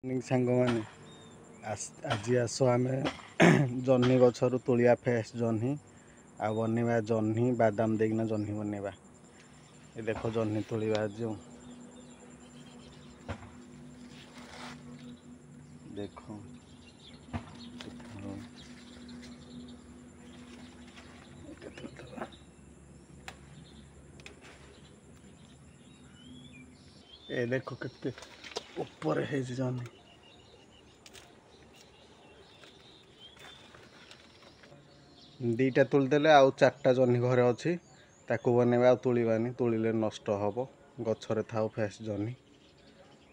ସାଙ୍ଗ ମାନେ ଆଜି ଆସ ଆମେ ଜହ୍ନି ଗଛରୁ ତୋଳିବା ଫ୍ରେଶ୍ ଜହ୍ନି ଆଉ ବନେଇବା ଜହ୍ନି ବାଦାମ ଦେଇକିନା ଜହ୍ନି ବନେଇବା। ଏ ଦେଖ ଜହ୍ନି ତୋଳିବା ଆଜି ଦେଖ ଏ ଦେଖ କେତେ ଉପରେ ହେଇଛି ଜହ୍ନି। ଦିଟା ତୋଳିଦେଲେ ଆଉ ଚାରିଟା ଜହ୍ନି ଘରେ ଅଛି, ତାକୁ ବନେଇବା। ଆଉ ତୋଳିବାନି, ତୋଳିଲେ ନଷ୍ଟ ହେବ। ଗଛରେ ଥାଉ ଫ୍ରେଶ୍ ଜହ୍ନି।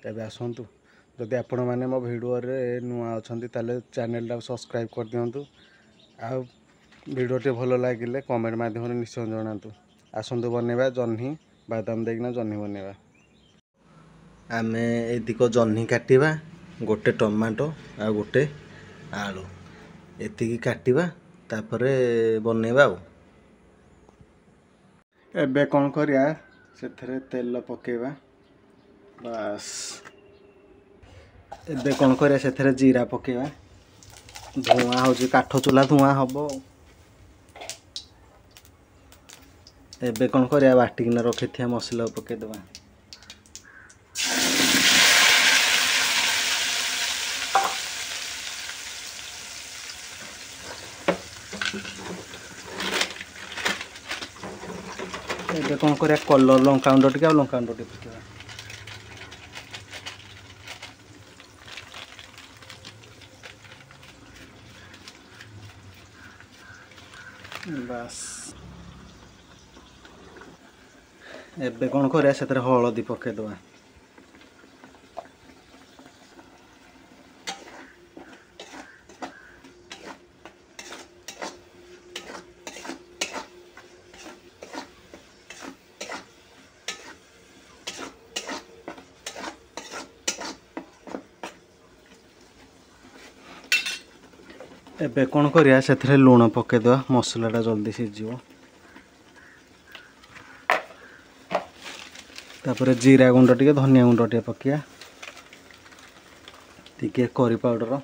ତେବେ ଆସନ୍ତୁ, ଯଦି ଆପଣମାନେ ମୋ ଭିଡ଼ିଓରେ ନୂଆ ଅଛନ୍ତି ତାହେଲେ ଚ୍ୟାନେଲଟାକୁ ସବସ୍କ୍ରାଇବ୍ କରିଦିଅନ୍ତୁ। ଆଉ ଭିଡ଼ିଓଟି ଭଲ ଲାଗିଲେ କମେଣ୍ଟ ମାଧ୍ୟମରେ ନିଶ୍ଚୟ ଜଣାନ୍ତୁ। ଆସନ୍ତୁ ବନେଇବା ଜହ୍ନି ବାଦାମ ଦେଇକିନା ଜହ୍ନି ବନେଇବା। ଆମେ ଏତିକ ଜହ୍ନି କାଟିବା, ଗୋଟେ ଟମାଟୋ ଆଉ ଗୋଟେ ଆଳୁ ଏତିକି କାଟିବା, ତାପରେ ବନେଇବା। ଆଉ ଏବେ କ'ଣ କରିବା, ସେଥିରେ ତେଲ ପକେଇବା। ବାସ୍, ଏବେ କ'ଣ କରିବା, ସେଥିରେ ଜିରା ପକେଇବା। ଧୂଆଁ ହେଉଛି, କାଠ ଚୁଲା ଧୂଆଁ ହେବ। ଏବେ କ'ଣ କରିବା, ବାଟିକିନା ରଖିଥିବା ମସଲା ପକେଇଦେବା। ଏବେ କ'ଣ କରିବା, କଲର୍ ଲଙ୍କାଗୁଣ୍ଡ ଟିକେ ଆଉ ଲଙ୍କାଗୁଣ୍ଡ ଟିକେ ପକେଇବା। ବାସ୍, ଏବେ କ'ଣ କରିବା, ସେଥିରେ ହଳଦୀ ପକେଇଦେବା। ଏବେ କ'ଣ କରିବା, ସେଥିରେ ଲୁଣ ପକେଇଦେବା, ମସଲାଟା ଜଲ୍ଦି ସିଝିବ। ତାପରେ ଜିରା ଗୁଣ୍ଡ ଟିକେ, ଧନିଆ ଗୁଣ୍ଡ ଟିକେ ପକେଇବା, ଟିକେ କରି ପାଉଡ଼ର,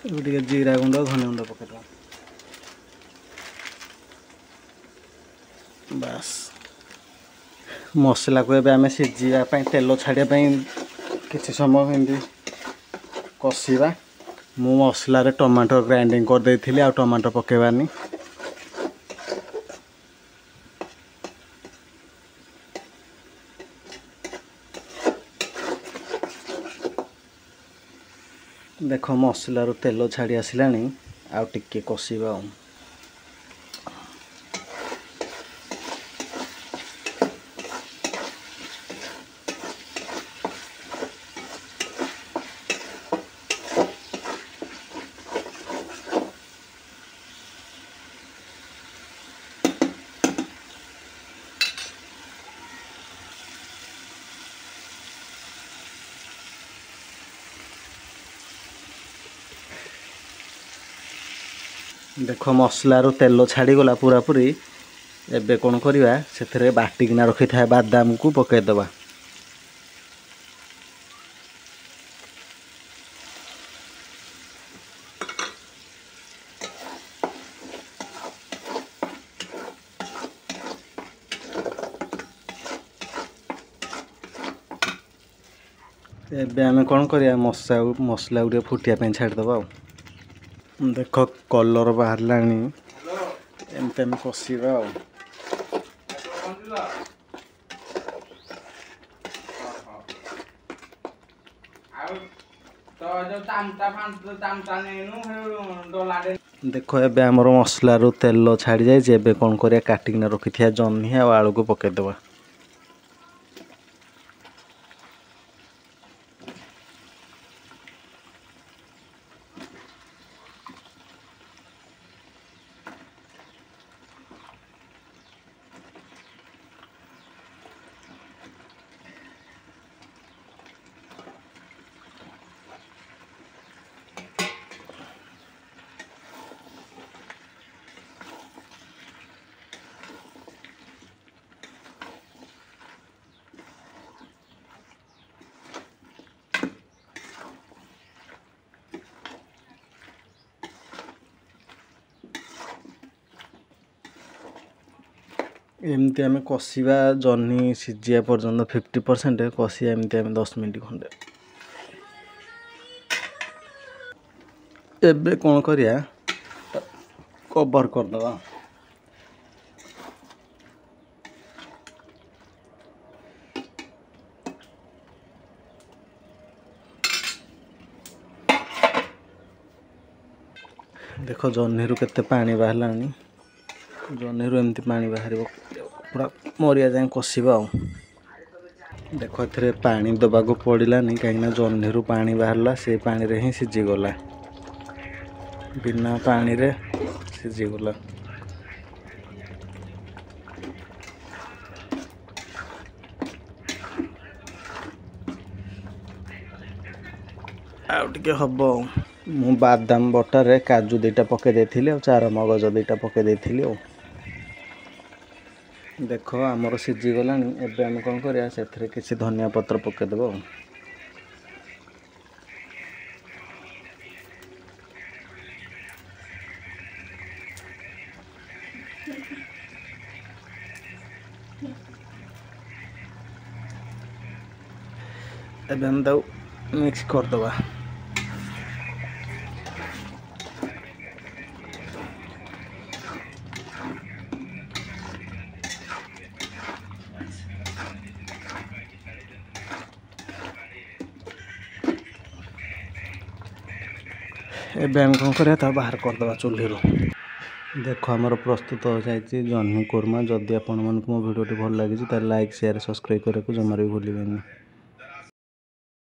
ଏବେ ଟିକେ ଜିରା ଗୁଣ୍ଡ ଧନିଆ ଗୁଣ୍ଡ ପକେଇଦେବା। ବାସ୍, ମସଲାକୁ ଏବେ ଆମେ ସିଝିବା ପାଇଁ, ତେଲ ଛାଡ଼ିବା ପାଇଁ କିଛି ସମୟ ଏମିତି କଷିବା। ମୁଁ ମସଲାରେ ଟମାଟୋ ଗ୍ରାଇଣ୍ଡିଙ୍ଗ କରିଦେଇଥିଲି, ଆଉ ଟମାଟୋ ପକେଇବାନି। ଦେଖ, ମସଲାରୁ ତେଲ ଛାଡ଼ି ଆସିଲାଣି, ଆଉ ଟିକେ କଷିବା। ଆଉ ଦେଖ, ମସଲାରୁ ତେଲ ଛାଡ଼ିଗଲା ପୁରାପୁରି। ଏବେ କ'ଣ କରିବା, ସେଥିରେ ବାଟିକିନା ରଖିଥିବା ବାଦାମକୁ ପକାଇଦେବା। ଏବେ ଆମେ କ'ଣ କରିବା, ମସଲାକୁ ଟିକେ ଫୁଟିବା ପାଇଁ ଛାଡ଼ିଦେବା। ଆଉ ଦେଖ, କଲର୍ ବାହାରିଲାଣି, ଏମିତି ଆମେ କଷିବା। ଆଉ ଦେଖ, ଏବେ ଆମର ମସଲାରୁ ତେଲ ଛାଡ଼ି ଯାଇଛି। ଏବେ କ'ଣ କରିବା, କାଟିକିନା ରଖିଥିବା ଜହ୍ନି ଆଉ ଆଳୁକୁ ପକାଇଦେବା। एमती आम कषा जह्नी सीझा पर्यंत 50% कषा एमती आम 10 मिनट खंडे एबे कौन करिया कवर करदवा देख जह्नी केते पानी बाहरलानी जह्नी एमती पानी बाहर पूरा मरिया जाए कषा देख ए पानी दबा को पड़ानी कहीं जह्नी पानी बाहरला से पानी रे ही सीझीगला बिना पानी रे सीझीगला आउटे हम मु बादाम बटर रे काजू दीटा पके देथिली और चार मगज दीटा पके देथिली देख आमर सीझी गलानी एबे हम कौन करिया सेथरे किछि धनिया पत्र पके देबो एबे हम दाउ मिक्स कर दबा एबे हम कौन करिया ता बाहर कर दबा चुल्ही रो देख आमर प्रस्तुत हो जाए जह्नी कोरमा जदि आपण मन मो वीडियो भल लगी तार लाइक शेयर सब्सक्राइब करने को जमार भी भूलिबेनी।